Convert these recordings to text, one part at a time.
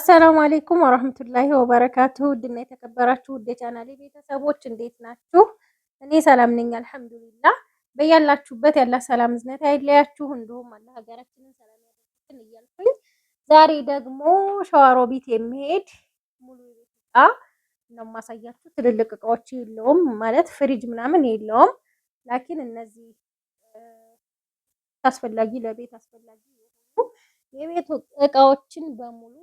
አሰላሙ አለይኩም ወራህመቱላሂ ወበረካቱሁ። ውድና የተከበራችሁ ውድ የቻናሌ ቤተሰቦች እንዴት ናችሁ? እኔ ሰላም ነኝ አልሐምዱሊላህ። በያላችሁበት ያላ ሰላም እዝነት አይለያችሁ። እንዲሁም አላህ ሀገራችንን ሰላም ያደርግልን እያልኩኝ ዛሬ ደግሞ ሸዋሮቢት የሚሄድ ሙሉ የቤት እቃ ነው ማሳያችሁ። ትልልቅ እቃዎች የለውም ማለት ፍሪጅ ምናምን የለውም። ላኪን እነዚህ አስፈላጊ ለቤት አስፈላጊ የቤት እቃዎችን በሙሉ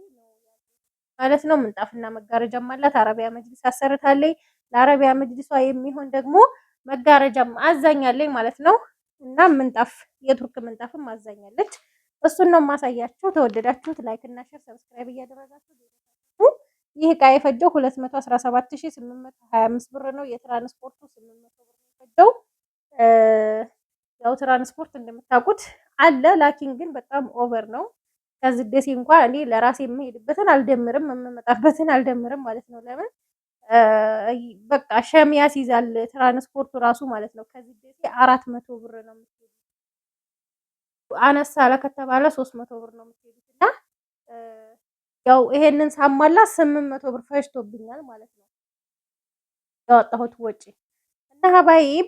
ማለት ነው። ምንጣፍና መጋረጃም አላት። አረቢያ መጅሊስ አሰርታለች። ለአረቢያ መጅሊሷ የሚሆን ደግሞ መጋረጃም አዛኛለች ማለት ነው። እና ምንጣፍ የቱርክ ምንጣፍም አዛኛለች። እሱን ነው ማሳያችሁ። ተወደዳችሁት ላይክ እና ሼር ሰብስክራይብ እያደረጋችሁ ይህ እቃ የፈጀው 217825 ብር ነው። የትራንስፖርቱ 800 ብር ነው የፈጀው። ያው ትራንስፖርት እንደምታውቁት አለ። ላኪን ግን በጣም ኦቨር ነው። ከዚህ ደሴ እንኳን እኔ ለራሴ የምሄድበትን አልደምርም የምመጣበትን አልደምርም ማለት ነው። ለምን በቃ ሸም ያስይዛል ትራንስፖርቱ ራሱ ማለት ነው። ከዚህ ደሴ 400 ብር ነው የምትሄዱት። አነሳ አለ ከተባለ 300 ብር ነው የምትሄዱት እና ያው ይሄንን ሳሟላ 800 ብር ፈጅቶብኛል ማለት ነው ያወጣሁት ወጪ። እና ሀባይብ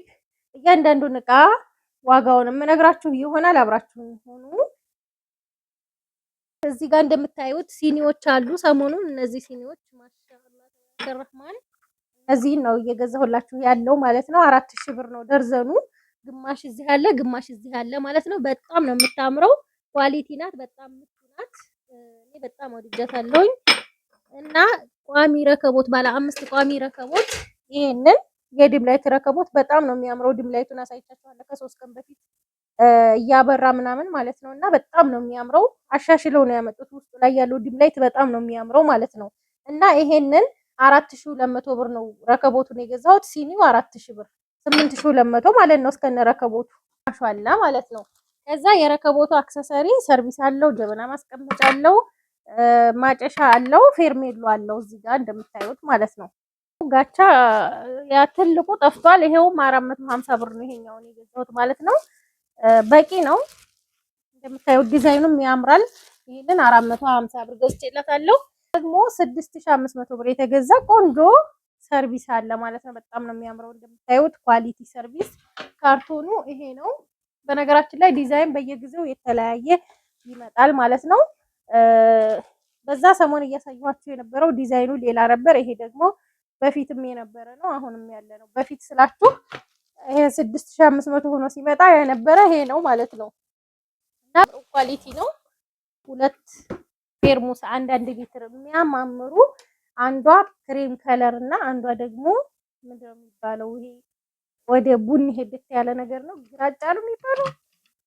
እያንዳንዱን እቃ ዋጋውን የምነግራችሁ ይሆናል። አብራችሁን ሆኑ። እዚህ ጋር እንደምታዩት ሲኒዎች አሉ። ሰሞኑን እነዚህ ሲኒዎች ማሻአላህ ተረህማን እነዚህ ነው እየገዛሁላችሁ ያለው ማለት ነው። 4000 ብር ነው ደርዘኑ። ግማሽ እዚህ አለ፣ ግማሽ እዚህ አለ ማለት ነው። በጣም ነው የምታምረው። ኳሊቲ ናት፣ በጣም ምቹ ናት። እኔ በጣም ወድጃታለሁኝ። እና ቋሚ ረከቦት ባለ 5 ቋሚ ረከቦት ይሄንን የዲም ላይት ረከቦት በጣም ነው የሚያምረው። ዲም ላይቱን አሳይቻችኋለሁ ከ3 ቀን በፊት እያበራ ምናምን ማለት ነው። እና በጣም ነው የሚያምረው። አሻሽለው ነው ያመጡት። ውስጡ ላይ ያለው ዲም ላይት በጣም ነው የሚያምረው ማለት ነው። እና ይሄንን 4200 ብር ነው ረከቦቱን የገዛሁት። ሲኒው 4000 ብር 8200 ማለት ነው እስከነ ረከቦቱ አሻላ ማለት ነው። ከዛ የረከቦቱ አክሰሰሪ ሰርቪስ አለው፣ ጀበና ማስቀመጫ አለው፣ ማጨሻ አለው፣ ፌርሜሎ አለው እዚህ ጋር እንደምታዩት ማለት ነው። ጋቻ ያ ትልቁ ጠፍቷል። ይሄውም 450 ብር ነው ይሄኛውን የገዛሁት ማለት ነው። በቂ ነው እንደምታዩት ዲዛይኑም ያምራል። ይሄንን 450 ብር ገዝቼላታለሁ። ደግሞ 6500 ብር የተገዛ ቆንጆ ሰርቪስ አለ ማለት ነው። በጣም ነው የሚያምረው እንደምታዩት ኳሊቲ ሰርቪስ። ካርቶኑ ይሄ ነው። በነገራችን ላይ ዲዛይን በየጊዜው የተለያየ ይመጣል ማለት ነው። በዛ ሰሞን እያሳየኋችሁ የነበረው ዲዛይኑ ሌላ ነበር። ይሄ ደግሞ በፊትም የነበረ ነው፣ አሁንም ያለ ነው። በፊት ስላችሁ ይሄ 6500 ሆኖ ሲመጣ የነበረ ይሄ ነው ማለት ነው። እና ኳሊቲ ነው። 2 ፌርሙስ 1 ሊትር የሚያማምሩ፣ አንዷ ክሬም ከለር እና አንዷ ደግሞ ምንድነው የሚባለው ይሄ ወደ ቡኒ ሄደት ያለ ነገር ነው። ግራጫ ነው የሚባለው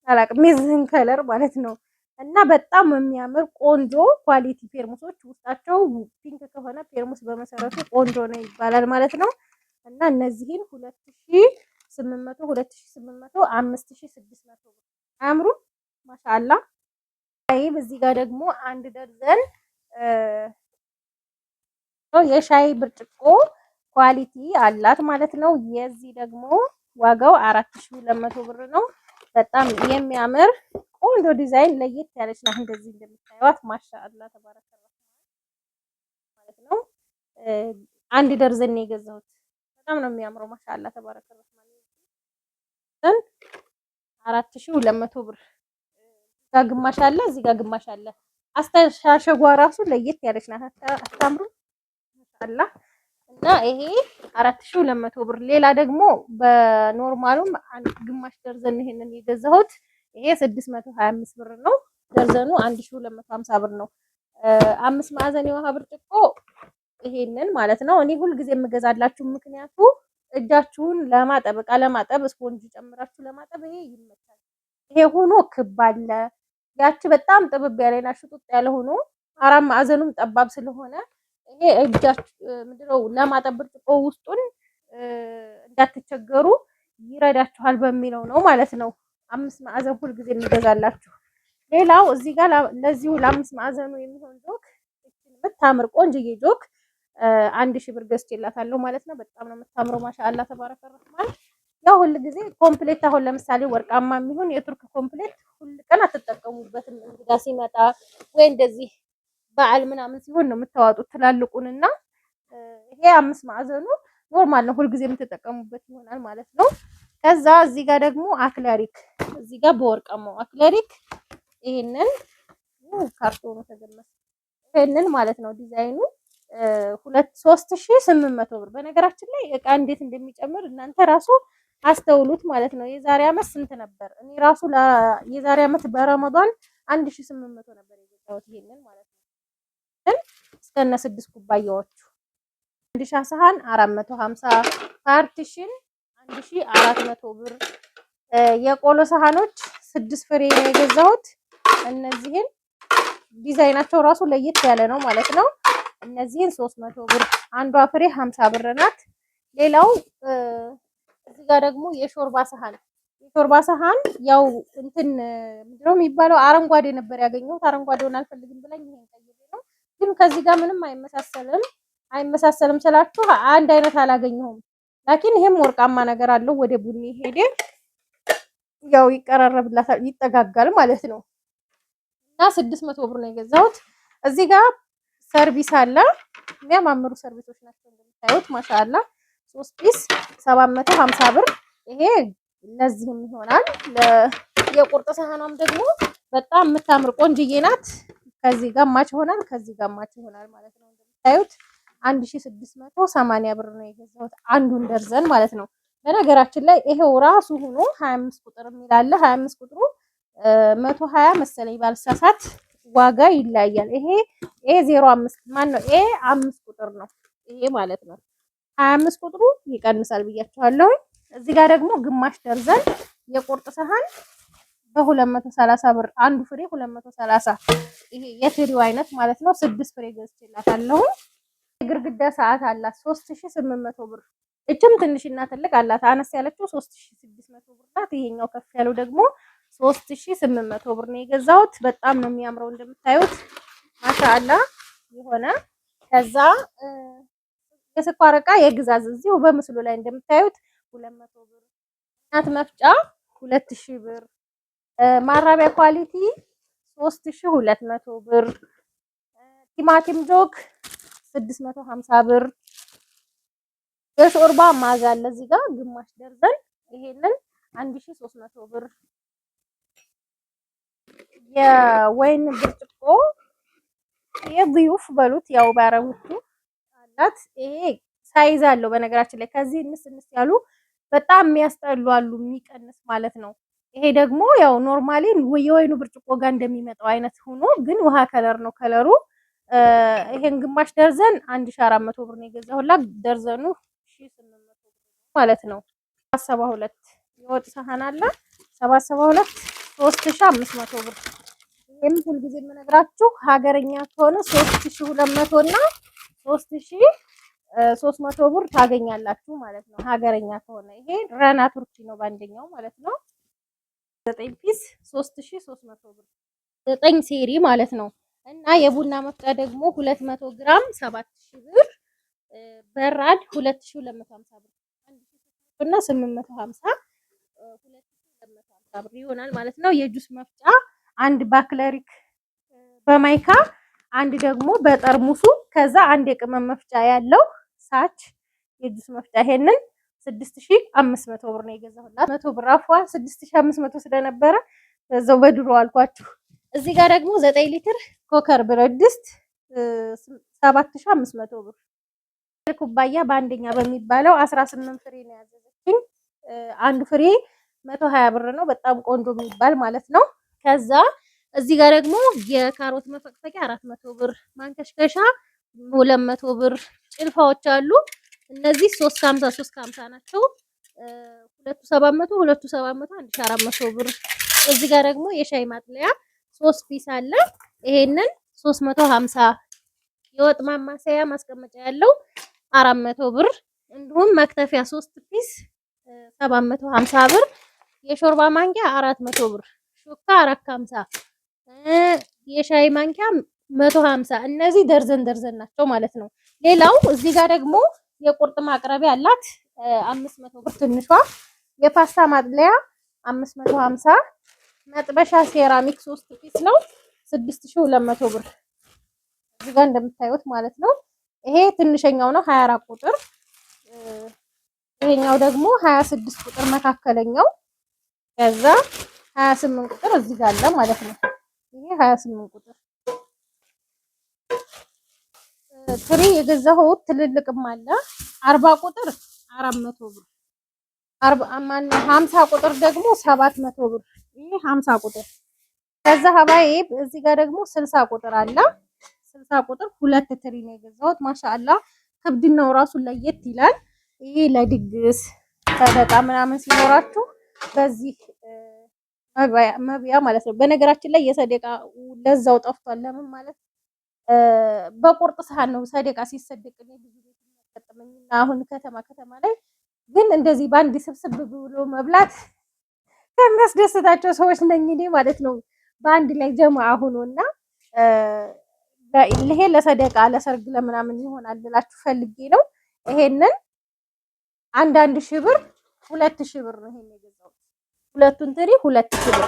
አላውቅም፣ የዚህን ከለር ማለት ነው። እና በጣም የሚያምር ቆንጆ ኳሊቲ ፌርሙሶች ውስጣቸው ፒንክ ከሆነ ፌርሙስ በመሰረቱ ቆንጆ ነው ይባላል ማለት ነው። እና እነዚህን 2800 2800 5600 ብር አያምሩ ማሻአላ። እዚህ ጋር ደግሞ 1 ደርዘን የሻይ ብርጭቆ ኳሊቲ አላት ማለት ነው። የዚህ ደግሞ ዋጋው 4200 ብር ነው። በጣም የሚያምር ቆንጆ ዲዛይን ለየት ያለች ነው። እንደዚህ እንደምታዩት ማሻአላ ተባረከላህ ማለት ነው። 1 ደርዘን ነው የገዛሁት። በጣም ነው የሚያምረው ማሻአላ ተባረከላህ ማለት ነው። 4200 ብር ጋር ግማሽ አለ፣ እዚህ ጋር ግማሽ አለ። አስተሻሸጓ ራሱ ለየት ያለች ናት። አታምሩ ማሻአላ። እና ይሄ 4200 ብር። ሌላ ደግሞ በኖርማሉም ግማሽ ደርዘን ይሄንን የገዛሁት ይሄ 625 ብር ነው። ደርዘኑ 1250 ብር ነው። 5 ማዕዘን የውሃ ብርጭቆ ይሄንን ማለት ነው። እኔ ሁሉ ጊዜ የምገዛላችሁ ምክንያቱ እጃችሁን ለማጠብ እቃ ለማጠብ ስፖንጅ ጨምራችሁ ለማጠብ ይሄ ይመቻል። ይሄ ሆኖ ክብ አለ። ያቺ በጣም ጥብብ ያለና ሽጡጥ ያለ ሆኖ 4 ማዕዘኑም ጠባብ ስለሆነ ይሄ እጃችሁ ምንድነው ለማጠብ ብርጭቆ ውስጡን እንዳትቸገሩ ይረዳችኋል በሚለው ነው ማለት ነው። 5 ማዕዘን ሁሉ ጊዜ የሚገዛላችሁ። ሌላው እዚህ ጋር ለዚሁ ለ5 ማዕዘኑ የሚሆን ጆክ የምታምር ቆንጆዬ ጆክ 1000 ብር ገዝቼላታለሁ ማለት ነው። በጣም ነው የምታምረው ማሻአላ ተባረከ ረህማን። ያው ሁሉ ጊዜ ኮምፕሌት አሁን ለምሳሌ ወርቃማ የሚሆን የቱርክ ኮምፕሌት ሁሉ ቀን አትጠቀሙበትም። እንግዳ ሲመጣ ወይ እንደዚህ በዓል ምናምን ሲሆን ነው የምታዋጡት ትላልቁንና ይሄ 5 ማዕዘኑ ኖርማል ነው፣ ሁልጊዜ የምትጠቀሙበት ይሆናል ማለት ነው። ከዛ እዚህ ጋር ደግሞ አክለሪክ እዚህ ጋር በወርቃማው አክለሪክ ይሄንን ካርቶኑ ተገመሰ ይሄንን ማለት ነው ዲዛይኑ 3800 ብር። በነገራችን ላይ እቃ እንዴት እንደሚጨምር እናንተ ራሱ አስተውሉት ማለት ነው። የዛሬ አመት ስንት ነበር? እኔ ራሱ የዛሬ አመት በረመዳን 1800 ነበር የገዛሁት ይሄንን ማለት ነው። እስከነ 6 ኩባያዎቹ አንድ ሻ ሰሃን 450፣ ፓርቲሽን 1400 ብር። የቆሎ ሰሃኖች 6 ፍሬ ነው የገዛሁት። እነዚህን ዲዛይናቸው ራሱ ለየት ያለ ነው ማለት ነው። እነዚህን 300 ብር። አንዷ ፍሬ 50 ብር ናት። ሌላው እዚህ ጋር ደግሞ የሾርባ ሰሃን ያው እንትን ምንድነው የሚባለው አረንጓዴ ነበር ያገኘሁት። አረንጓዴውን አልፈልግም ብለኝ ይሄን ቀይሬ ነው። ግን ከዚህ ጋር ምንም አይመሳሰልም ስላችሁ አንድ አይነት አላገኘሁም። ላኪን ይሄም ወርቃማ ነገር አለው። ወደ ቡኒ ሄደ ያው ይቀራረብላታል፣ ይጠጋጋል ማለት ነው። እና 600 ብር ነው የገዛሁት። እዚህ ጋር ሰርቪስ አለ። የሚያማምሩ ሰርቪሶች ናቸው እንደምታዩት ማሻአላ። 3 ፒስ 750 ብር። ይሄ ለዚህም ይሆናል። የቁርጥ ሰሃኗም ደግሞ በጣም የምታምር ቆንጅዬ ናት። ከዚህ ጋር ማች ይሆናል፣ ከዚህ ጋር ማች ይሆናል ማለት ነው። እንደምታዩት 1680 ብር ነው የገዛሁት አንዱን ደርዘን ማለት ነው። በነገራችን ላይ ይሄው ራሱ ሆኖ 25 ቁጥር የሚላለ 25 ቁጥሩ 120 መሰለኝ ባልሳሳት ዋጋ ይለያያል። ይሄ 05 ማን ነው? 5 ቁጥር ነው ይሄ ማለት ነው። 25 ቁጥሩ ይቀንሳል ብያችኋለሁ። እዚህ ጋር ደግሞ ግማሽ ደርዘን የቁርጥ ሰሃን በ230 ብር አንዱ ፍሬ 230። ይሄ የትሪው አይነት ማለት ነው። 6 ፍሬ ገዝቼላታለሁ። የግርግዳ ሰዓት አላት 3800 ብር። እችም ትንሽና ትልቅ አላት። አነስ ያለችው 3600 ብር ናት። ይሄኛው ከፍ ያለው ደግሞ 3800 ብር ነው የገዛሁት። በጣም ነው የሚያምረው እንደምታዩት ማሻአላ የሆነ ከዛ የስኳር ዕቃ የግዛዝ እዚሁ በምስሉ ላይ እንደምታዩት 200 ብር። እናት መፍጫ 2000 ብር። ማራቢያ ኳሊቲ 3200 ብር። ቲማቲም ጆግ 650 ብር። የሾርባ ማጋ አለ እዚህ ጋር ግማሽ ደርዘን ይሄንን 1300 ብር። የወይን ብርጭቆ የضيوف በሉት ያው ባረጉት አላት። ይሄ ሳይዝ አለው በነገራችን ላይ ከዚህ እንስ ያሉ በጣም የሚያስጠሉ አሉ፣ የሚቀንስ ማለት ነው። ይሄ ደግሞ ያው ኖርማሊ የወይኑ ብርጭቆ ጋር እንደሚመጣው አይነት ሆኖ ግን ውሃ ከለር ነው ከለሩ። ይሄን ግማሽ ደርዘን 1400 ብር ነው የገዛሁላት። ደርዘኑ 1800 ብር ማለት ነው። 72 የወጥ ሰሃን አለ 772 3500 ብር። ይሄም ሁልጊዜ የምነግራችሁ ሀገረኛ ከሆነ 3200 እና 3300 ብር ታገኛላችሁ ማለት ነው። ሀገረኛ ከሆነ ይሄ ረና ቱርኪ ነው በአንደኛው ማለት ነው። 9 ፒስ 3300 ብር 9 ሴሪ ማለት ነው። እና የቡና መፍጫ ደግሞ 200 ግራም 7000 ብር። በራድ 2250 ብር እና 850 2250 ብር ይሆናል ማለት ነው። የጁስ መፍጫ አንድ ባክለሪክ በማይካ አንድ ደግሞ በጠርሙሱ ከዛ አንድ የቅመም መፍጫ ያለው ሳች የጁስ መፍጫ ይሄንን 6500 ብር ነው የገዛሁላት። 100 ብር አፏን 6500 ስለነበረ በዛው በድሮ አልኳችሁ። እዚህ ጋር ደግሞ 9 ሊትር ኮከር ብረት ድስት 7500 ብር። ኩባያ በአንደኛ በሚባለው 18 ፍሬ ነው ያዘዘችኝ። አንዱ ፍሬ 120 ብር ነው። በጣም ቆንጆ የሚባል ማለት ነው። ከዛ እዚህ ጋር ደግሞ የካሮት መፈቅፈቂያ 400 ብር፣ ማንከሽከሻ 200 ብር። ጭልፋዎች አሉ እነዚህ 350 ናቸው። 2700 1400 ብር። እዚህ ጋር ደግሞ የሻይ ማጥለያ 3 ፒስ አለ። ይሄንን 350። የወጥ ማማሰያ ማስቀመጫ ያለው 400 ብር። እንዲሁም መክተፊያ 3 ፒስ 750 ብር። የሾርባ ማንኪያ 400 ብር። ሹካ 450። የሻይ ማንኪያ 150። እነዚህ ደርዘን ናቸው ማለት ነው። ሌላው እዚህ ጋር ደግሞ የቁርጥ ማቅረቢያ አላት 500 ብር ትንሿ። የፓስታ ማጥለያ 550። መጥበሻ ሴራሚክ 3 ፒስ ነው 6200 ብር። እዚህ ጋር እንደምታዩት ማለት ነው። ይሄ ትንሸኛው ነው 24 ቁጥር፣ ይሄኛው ደግሞ 26 ቁጥር መካከለኛው፣ ከዛ 28 ቁጥር እዚህ ጋር አለ ማለት ነው። ይሄ 28 ቁጥር ትሪ የገዛሁት ትልልቅም አለ 40 ቁጥር 400 ብር፣ 50 ቁጥር ደግሞ 700 ብር። ይሄ 50 ቁጥር። ከዛ ሀባዬ እዚህ ጋር ደግሞ 60 ቁጥር አለ። 60 ቁጥር ሁለት ትሪ ነው የገዛሁት። ማሻአላ ክብድናው ራሱ ለየት ይላል። ይሄ ለድግስ ሰደቃ ምናምን ሲኖራችሁ በዚህ መብያ ማለት ነው። በነገራችን ላይ የሰደቃ ለዛው ጠፍቷል። ለምን ማለት በቁርጥ ሰሃን ነው ሰደቃ ሲሰደቅ ነው ብዙ ቤት የሚያጋጥመኝና አሁን ከተማ ላይ ግን እንደዚህ በአንድ ስብስብ ብሎ መብላት ከሚያስደስታቸው ሰዎች ነኝ እኔ ማለት ነው። በአንድ ላይ ጀማዓ ሆኖና ይሄ ለሰደቃ ለሰርግ ለምናምን ይሆናል ብላችሁ ፈልጌ ነው። ይሄንን አንዳንድ ሺህ ብር 2000 ብር ነው ይሄን የገዛው። ሁለቱን ትሪ 2000 ብር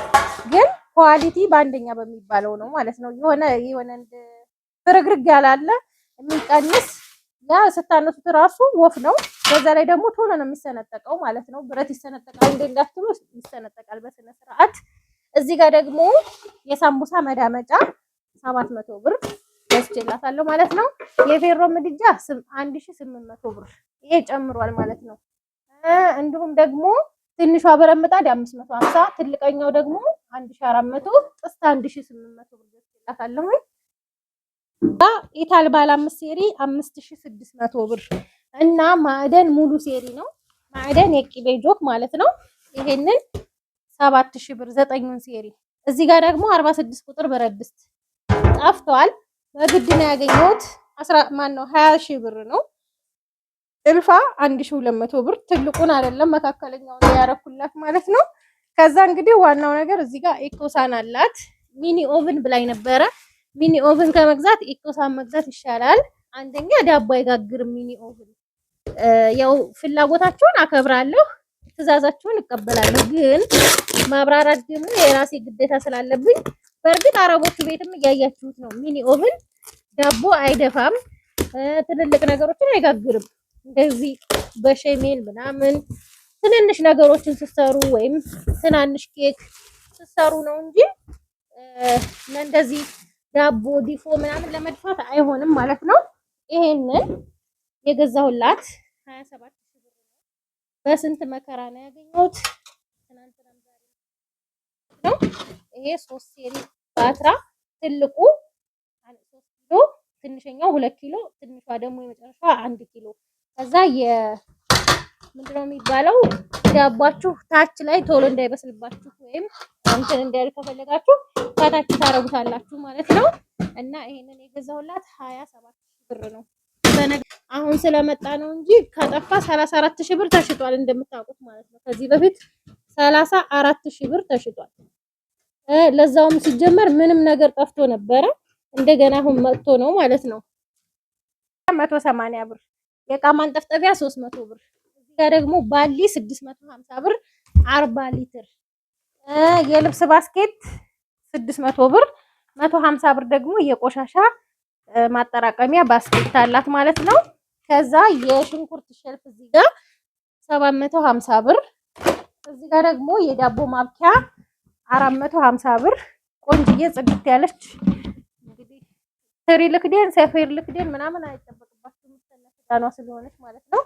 ግን ኳሊቲ በአንደኛ በሚባለው ነው ማለት ነው። የሆነ እንደ ፍርግርግ ያላለ የሚቀንስ ያ ስታነሱት ራሱ ወፍ ነው። በዛ ላይ ደግሞ ቶሎ ነው የሚሰነጠቀው ማለት ነው። ብረት ይሰነጠቃል እንዳትሉ ይሰነጠቃል በስነ ስርዓት። እዚህ ጋር ደግሞ የሳምቡሳ መዳመጫ 700 ብር ገዝቼላታለሁ ማለት ነው። የፌሮ ምድጃ 1800 ብር ይሄ ጨምሯል ማለት ነው። እንዲሁም ደግሞ ትንሿ ብረት ምጣድ 550፣ ትልቀኛው ደግሞ 1400፣ ጥስት 1800 ብር ገዝቼላታለሁ። ኢታል ባለ 5 ሴሪ 5600 ብር እና ማዕደን ሙሉ ሴሪ ነው። ማዕደን የቂቤ ጆክ ማለት ነው። ይሄንን 7000 ብር 9ን ሴሪ። እዚህ ጋር ደግሞ 46 ቁጥር ብረት ድስት ጠፍቷል። በግድ ነው ያገኘሁት። 20000 ብር ነው። እልፋ 1200 ብር። ትልቁን አይደለም መካከለኛውን ያረኩላት ማለት ነው። ከዛ እንግዲህ ዋናው ነገር እዚህ ጋር ኢኮሳን አላት። ሚኒ ኦቭን ብላኝ ነበረ። ሚኒ ኦቭን ከመግዛት ኢኮሳን መግዛት ይሻላል። አንደኛ ዳቦ አይጋግርም ሚኒ ኦቭን። ያው ፍላጎታቸውን አከብራለሁ፣ ትዕዛዛቸውን እቀበላለሁ። ግን ማብራራት ደግሞ የራሴ ግዴታ ስላለብኝ በእርግጥ አረቦቹ ቤትም እያያችሁት ነው። ሚኒ ኦቭን ዳቦ አይደፋም፣ ትልልቅ ነገሮችን አይጋግርም። እንደዚህ በሸሜል ምናምን ትንንሽ ነገሮችን ስትሰሩ ወይም ትናንሽ ኬክ ስትሰሩ ነው እንጂ ለእንደዚህ ዳቦ ዲፎ ምናምን ለመድፋት አይሆንም ማለት ነው። ይሄንን የገዛሁላት 27000 ብር ነው። በስንት መከራ ነው ያገኘሁት። ትናንትና ነው። ይሄ 3 ሴሪ ባትራ ትልቁ 3 ኪሎ፣ ትንሽኛው 2 ኪሎ፣ ትንሿ ደግሞ የመጨረሻዋ 1 ኪሎ። ከዛ ምንድነው የሚባለው ዳባችሁ ታች ላይ ቶሎ እንዳይበስልባችሁ ወይም እንትን እንዳይል ከፈለጋችሁ ታች ታረጉታላችሁ ማለት ነው። እና ይሄንን የገዛሁላት 27000 ብር ነው። አሁን ስለመጣ ነው እንጂ ከጠፋ 34000 ብር ተሽጧል እንደምታውቁት ማለት ነው። ከዚህ በፊት 34000 ብር ተሽጧል። ለዛውም ሲጀመር ምንም ነገር ጠፍቶ ነበረ። እንደገና አሁን መጥቶ ነው ማለት ነው። 180 ብር የእቃ ማንጠፍጠፊያ 300 ብር። እዚህ ጋር ደግሞ ባሊ 650 ብር 40 ሊትር። የልብስ ባስኬት 600 ብር። 150 ብር ደግሞ የቆሻሻ ማጠራቀሚያ ባስኬት አላት ማለት ነው። ከዛ የሽንኩርት ሸልፍ እዚህ ጋር 750 ብር። እዚህ ጋር ደግሞ የዳቦ ማብኪያ 450 ብር። ቆንጅዬ ጽድት ያለች እንግዲህ ትሪ ልክዴን ሰፌር ልክዴን ምናምን አይጠበቅባችሁም ዳኗ ስለሆነች ማለት ነው።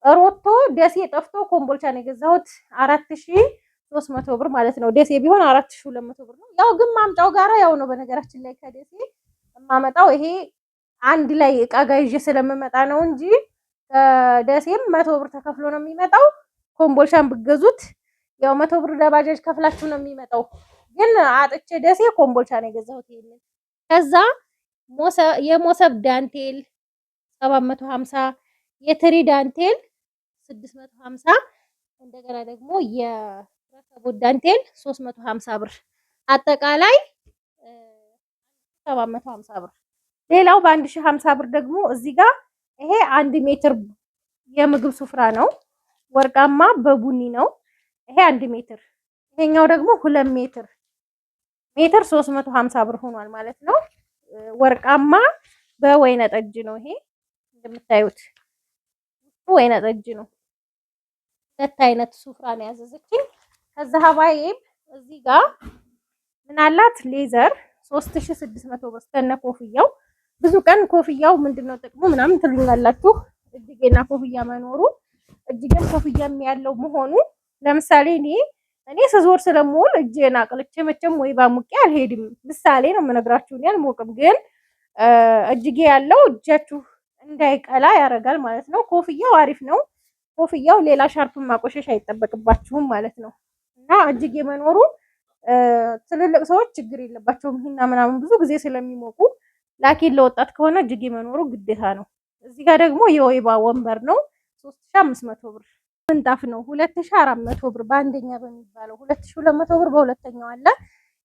ሮቶ ደሴ ጠፍቶ ኮምቦልቻ ነው የገዛሁት 4300 ብር ማለት ነው። ደሴ ቢሆን 4200 ብር ነው። ያው ግን ማምጫው ጋራ ያው ነው። በነገራችን ላይ ከደሴ የማመጣው ይሄ አንድ ላይ እቃ ጋር ይዤ ስለምመጣ ነው እንጂ ደሴም 100 ብር ተከፍሎ ነው የሚመጣው። ኮምቦልቻን ብገዙት ያው 100 ብር ለባጃጅ ከፍላችሁ ነው የሚመጣው። ግን አጥቼ ደሴ ኮምቦልቻ ነው የገዛሁት ይሄንን። ከዛ የሞሰብ ዳንቴል 750፣ የትሪ ዳንቴል 650፣ እንደገና ደግሞ የረከቦት ዳንቴል 350 ብር፣ አጠቃላይ 750 ብር። ሌላው በ1050 ብር ደግሞ እዚህ ጋር ይሄ 1 ሜትር የምግብ ሱፍራ ነው። ወርቃማ በቡኒ ነው። ይሄ 1 ሜትር፣ ይሄኛው ደግሞ 2 ሜትር 350 ብር ሆኗል ማለት ነው። ወርቃማ በወይነ ጠጅ ነው ይሄ እንደምታዩት ወይነ ጠጅ ነው። ሁለት አይነት ሱፍራ ነው ያዘዘችኝ። ከዛ ሀባይብ እዚህ ጋር ምን አላት ሌዘር 3600 ብር ከነ ኮፍያው። ብዙ ቀን ኮፍያው ምንድነው ጥቅሙ ምናምን ትሉኛላችሁ። እጅጌና ኮፍያ መኖሩ እጅጌን ኮፍያም ያለው መሆኑ ለምሳሌ እኔ ስዞር ስለምውል እጄን አቅልቼ መቼም ወይ ባሙቄ አልሄድም። ምሳሌ ነው የምነግራችሁ። እኔ አልሞቅም፣ ግን እጅጌ ያለው እጃችሁ እንዳይቀላ ያደርጋል ማለት ነው። ኮፍያው አሪፍ ነው። ኮፍያው ሌላ ሻርፕን ማቆሸሽ አይጠበቅባችሁም ማለት ነው። እና እጅጌ መኖሩ ትልልቅ ሰዎች ችግር የለባቸውም። ይሄና ምናምን ብዙ ጊዜ ስለሚሞቁ፣ ላኪን ለወጣት ከሆነ እጅጌ መኖሩ ግዴታ ነው። እዚህ ጋር ደግሞ የወይባ ወንበር ነው 3500 ብር። ምንጣፍ ነው 2400 ብር በአንደኛ በሚባለው 2200 ብር በሁለተኛው አለ።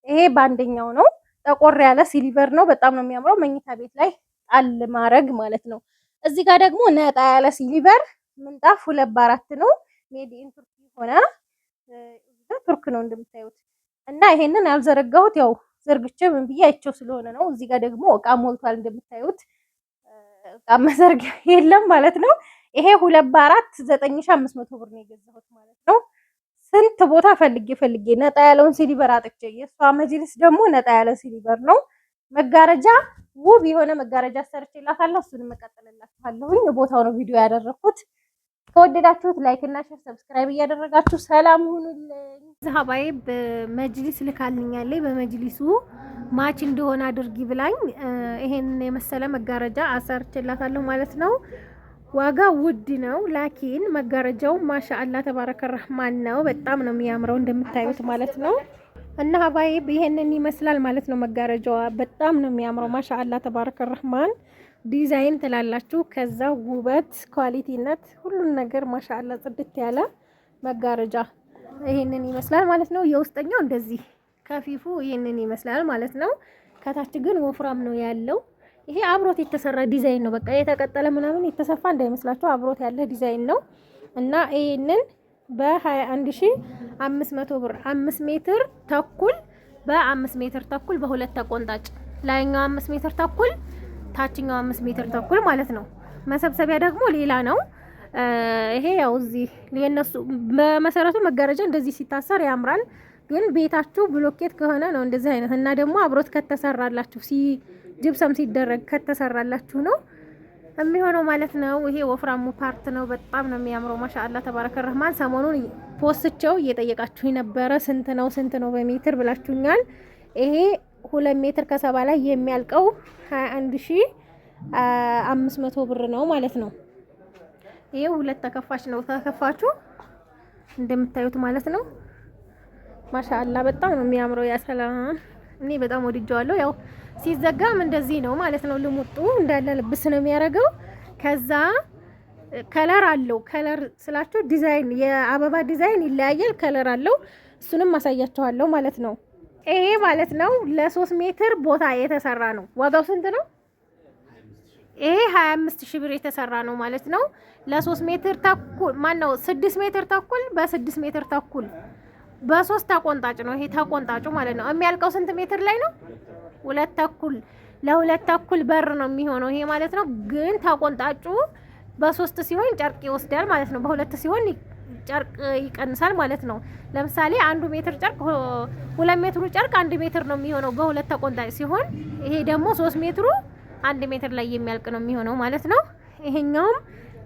ይሄ በአንደኛው ነው። ጠቆር ያለ ሲሊቨር ነው። በጣም ነው የሚያምረው። መኝታ ቤት ላይ ጣል ማድረግ ማለት ነው። እዚህ ጋር ደግሞ ነጣ ያለ ሲሊቨር ምንጣፍ 2 በ4 ነው። ሜድ ኢን ቱርክ ሆነ ቱርክ ነው እንደምታዩት። እና ይሄንን ያልዘረጋሁት ያው ዘርግቼ ምን ብዬ አይቼው ስለሆነ ነው። እዚህ ጋር ደግሞ እቃ ሞልቷል እንደምታዩት። እቃ መዘርጊያ የለም ማለት ነው። ይሄ 2 በ4 9500 ብር ነው የገዛሁት ማለት ነው። ስንት ቦታ ፈልጌ ነጣ ያለውን ሲሊቨር አጥቼ፣ የሷ መጅሊስ ደግሞ ነጣ ያለ ሲሊቨር ነው። መጋረጃ ውብ የሆነ መጋረጃ ሰርቼላታለሁ። እሱን መቀጠልላችኋለሁኝ። ቦታው ነው ቪዲዮ ያደረኩት። ከወደዳችሁት ላይክ እና ሼር ሰብስክራይብ እያደረጋችሁ ሰላም ሁኑልኝ። ዘሃባይ በመጅሊስ ልካልኛለች። በመጅሊሱ ማች እንደሆነ አድርጊ ብላኝ ይሄን የመሰለ መጋረጃ አሰርቼላታለሁ ማለት ነው። ዋጋ ውድ ነው፣ ላኪን መጋረጃው ማሻአላ ተባረከ ረህማን ነው። በጣም ነው የሚያምረው እንደምታዩት ማለት ነው። እና ሀባይ ይሄንን ይመስላል ማለት ነው። መጋረጃዋ በጣም ነው የሚያምረው ማሻአላ ተባረከ ረህማን። ዲዛይን ትላላችሁ፣ ከዛ ውበት፣ ኳሊቲነት፣ ሁሉን ነገር ማሻአላ ጽድት ያለ መጋረጃ ይሄንን ይመስላል ማለት ነው። የውስጠኛው እንደዚህ ከፊፉ ይሄንን ይመስላል ማለት ነው። ከታች ግን ወፍራም ነው ያለው። ይሄ አብሮት የተሰራ ዲዛይን ነው። በቃ የተቀጠለ ምናምን የተሰፋ እንዳይመስላችሁ አብሮት ያለ ዲዛይን ነው። እና ይሄንን በ21500 ብር 5 ሜትር ተኩል በ5 ሜትር ተኩል በሁለት ተቆንጣጭ፣ ላይኛው 5 ሜትር ተኩል ታችኛው 5 ሜትር ተኩል ማለት ነው። መሰብሰቢያ ደግሞ ሌላ ነው። ይሄ ያው እዚህ የነሱ በመሰረቱ መጋረጃ እንደዚህ ሲታሰር ያምራል። ግን ቤታችሁ ብሎኬት ከሆነ ነው እንደዚህ አይነት እና ደግሞ አብሮት ከተሰራላችሁ ጅብሰም ሲደረግ ከተሰራላችሁ ነው የሚሆነው ማለት ነው። ይሄ ወፍራሙ ፓርት ነው። በጣም ነው የሚያምረው ማሻአላ ተባረከ ረህማን። ሰሞኑን ፖስትቸው እየጠየቃችሁ ነበረ ስንት ነው በሜትር ብላችሁኛል። ይሄ 2 ሜትር ከ70 ላይ የሚያልቀው 21500 ብር ነው ማለት ነው። ይሄ ሁለት ተከፋች ነው። ተከፋቹ እንደምታዩት ማለት ነው። ማሻአላ በጣም ነው የሚያምረው። ያ ሰላም እኔ በጣም ወድጄዋለሁ። ያው ሲዘጋም እንደዚህ ነው ማለት ነው። ልሙጡ እንዳለ ልብስ ነው የሚያደርገው። ከዛ ከለር አለው። ከለር ስላችሁ ዲዛይን የአበባ ዲዛይን ይለያያል። ከለር አለው። እሱንም ማሳያችኋለሁ ማለት ነው። ይሄ ማለት ነው ለ3 ሜትር ቦታ የተሰራ ነው። ዋጋው ስንት ነው? ይሄ 25000 ብር የተሰራ ነው ማለት ነው። ለ3 ሜትር ተኩል ማነው 6 ሜትር ተኩል በ6 ሜትር ተኩል በ3 ተቆንጣጭ ነው። ይሄ ተቆንጣጩ ማለት ነው። የሚያልቀው ስንት ሜትር ላይ ነው? 2 ተኩል ለ2 ተኩል በር ነው የሚሆነው ይሄ ማለት ነው። ግን ተቆንጣጩ በ3 ሲሆን ጨርቅ ይወስዳል ማለት ነው። በ2 ሲሆን ጨርቅ ይቀንሳል ማለት ነው። ለምሳሌ 1 ሜትር ጨርቅ 2 ሜትሩ ጨርቅ 1 ሜትር ነው የሚሆነው በ2 ተቆንጣጭ ሲሆን፣ ይሄ ደግሞ 3 ሜትሩ 1 ሜትር ላይ የሚያልቅ ነው የሚሆነው ማለት ነው። ይሄኛውም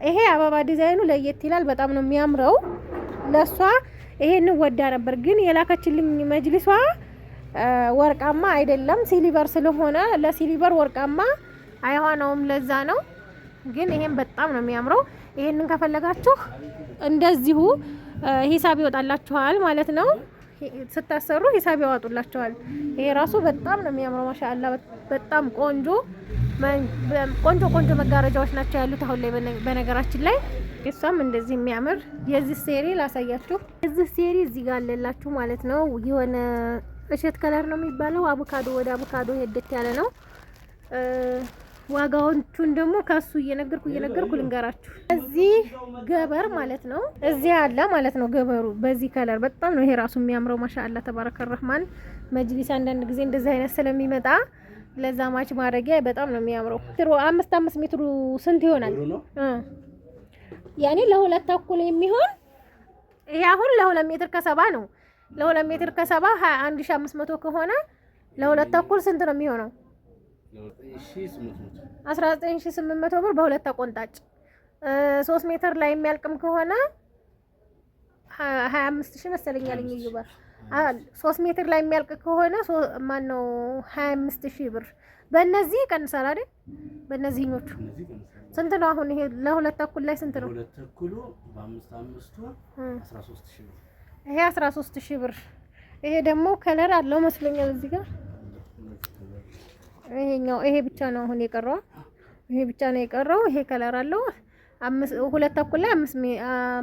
ይሄ አበባ ዲዛይኑ ለየት ይላል። በጣም ነው የሚያምረው። ለሷ ይሄን ወዳ ነበር ግን የላከችልኝ መጅሊሷ ወርቃማ አይደለም ሲሊቨር ስለሆነ ለሲሊቨር ወርቃማ አይሆነውም። ለዛ ነው። ግን ይሄን በጣም ነው የሚያምረው። ይሄንን ከፈለጋችሁ እንደዚሁ ሂሳብ ይወጣላችኋል ማለት ነው። ስታሰሩ ሂሳብ ያወጡላችኋል። ይሄ ራሱ በጣም ነው የሚያምረው ማሻአላ። በጣም ቆንጆ መጋረጃዎች ናቸው ያሉት አሁን ላይ በነገራችን ላይ። እሷም እንደዚህ የሚያምር የዚህ ሴሪ ላሳያችሁ። የዚህ ሴሪ እዚህ ጋር አለላችሁ ማለት ነው። የሆነ እሸት ከለር ነው የሚባለው። አቮካዶ ወደ አቮካዶ ሄደት ያለ ነው። ዋጋዎቹን ደግሞ ከሱ እየነገርኩ ልንገራችሁ። እዚህ ገበር ማለት ነው እዚህ አለ ማለት ነው። ገበሩ በዚህ ከለር በጣም ነው ይሄ ራሱ የሚያምረው ማሻአላ ተባረከ ረህማን። መጅሊስ አንዳንድ ጊዜ እንደዚህ አይነት ስለሚመጣ ለዛ ማች ማድረጊያ በጣም ነው የሚያምረው። 5 ሜትሩ ስንት ይሆናል? ያኔ ለሁለት ተኩል የሚሆን ይሄ አሁን ለ2 ሜትር ከ70 ነው። ለ2 ሜትር ከ70 21500 ከሆነ ለሁለት ተኩል ስንት ነው የሚሆነው? 19800 ብር በሁለት ተቆንጣጭ። 3 ሜትር ላይ የሚያልቅም ከሆነ 25000 መሰለኛል ይይባ 3 ሜትር ላይ የሚያልቅ ከሆነ ማን ነው 25000 ብር። በእነዚህ ይቀንሳል አይደል? በእነዚህኞቹ ስንት ነው አሁን? ይሄ ለሁለት ተኩል ላይ ስንት ነው? ለሁለት ተኩሉ በ55 13000 ብር። ይሄ 13000 ብር። ይሄ ደግሞ ከለር አለው መስሎኛል እዚህ ጋር። ይሄ ብቻ ነው አሁን የቀረው። ይሄ ብቻ ነው የቀረው። ይሄ ከለር አለው። ሁለት ተኩል ላይ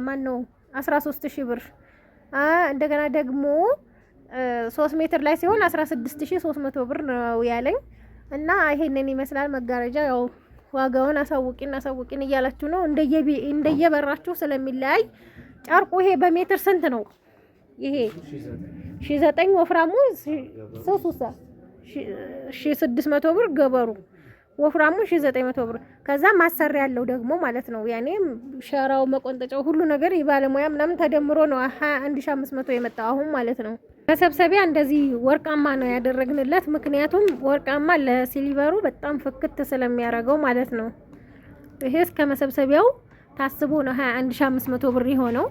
ማን ነው 13000 ብር። እንደገና ደግሞ 3 ሜትር ላይ ሲሆን 16300 ብር ነው ያለኝ። እና ይሄንን ይመስላል መጋረጃ። ያው ዋጋውን አሳውቂን እያላችሁ ነው እንደየበራችሁ ስለሚለያይ። ጨርቁ ይሄ በሜትር ስንት ነው? ይሄ 1009 ወፍራሙ 1600 ብር፣ ገበሩ ወፍራሙ 1900 ብር። ከዛ ማሰሪያ ያለው ደግሞ ማለት ነው ያኔ ሸራው መቆንጠጫው ሁሉ ነገር የባለሙያ ምናምን ተደምሮ ነው 21500 የመጣው አሁን ማለት ነው። መሰብሰቢያ እንደዚህ ወርቃማ ነው ያደረግንለት፣ ምክንያቱም ወርቃማ ለሲሊቨሩ በጣም ፍክት ስለሚያደርገው ማለት ነው። ይሄ እስከ መሰብሰቢያው ታስቦ ነው 21500 ብር የሆነው።